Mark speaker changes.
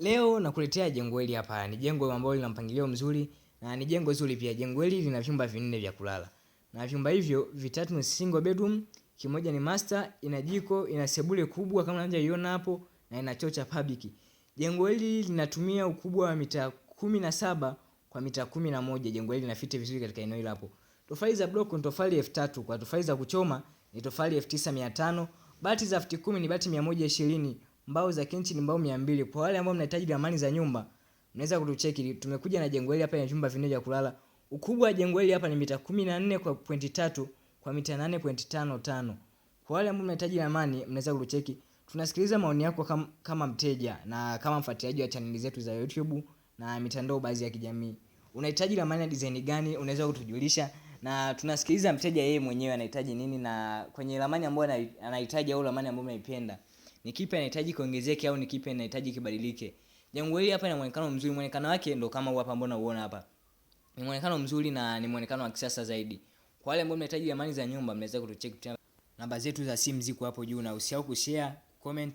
Speaker 1: Leo nakuletea jengo hili hapa. Ni jengo ambalo lina mpangilio mzuri na ni jengo zuri pia. Jengo hili lina vyumba vinne vya kulala. Na vyumba hivyo vitatu ni single bedroom, kimoja ni master, ina jiko, ina sebule kubwa kama unavyoiona hapo na ina choo cha public. Jengo hili linatumia ukubwa wa mita 17 kwa mita 11. Jengo hili linafiti vizuri katika eneo hilo hapo. Tofali za block ni tofali 3000, kwa tofali za kuchoma ni tofali 9500, bati za futi 10 ni bati 120, mbao za kenchi ni mbao 200. Kwa wale ambao mnahitaji ramani za nyumba, mnaweza kutucheki. Tumekuja na jengo hili hapa ya vyumba vinne vya kulala. Ukubwa wa jengo hili hapa ni mita 14 kwa pointi 3 kwa mita 8.55. Kwa wale ambao mnahitaji ramani, mnaweza kutucheki. Tunasikiliza maoni yako kama mteja na kama mfuatiliaji wa channel zetu za YouTube na mitandao baadhi ya kijamii. Unahitaji ramani ya design gani? Unaweza kutujulisha, na tunasikiliza mteja yeye mwenyewe anahitaji nini, na kwenye ramani ambayo anahitaji au ramani ambayo unaipenda ni kipi anahitaji kuongezeke au ni kipi anahitaji kibadilike. Jengo hili hapa ina muonekano mzuri. Muonekano wake ndo kama huu hapa ambao unaona hapa. Ni muonekano mzuri na ni muonekano wa kisasa zaidi. Kwa wale ambao mnahitaji ramani za nyumba, mnaweza kutucheck kupitia namba zetu za simu ziko hapo juu, na usisahau kushare, comment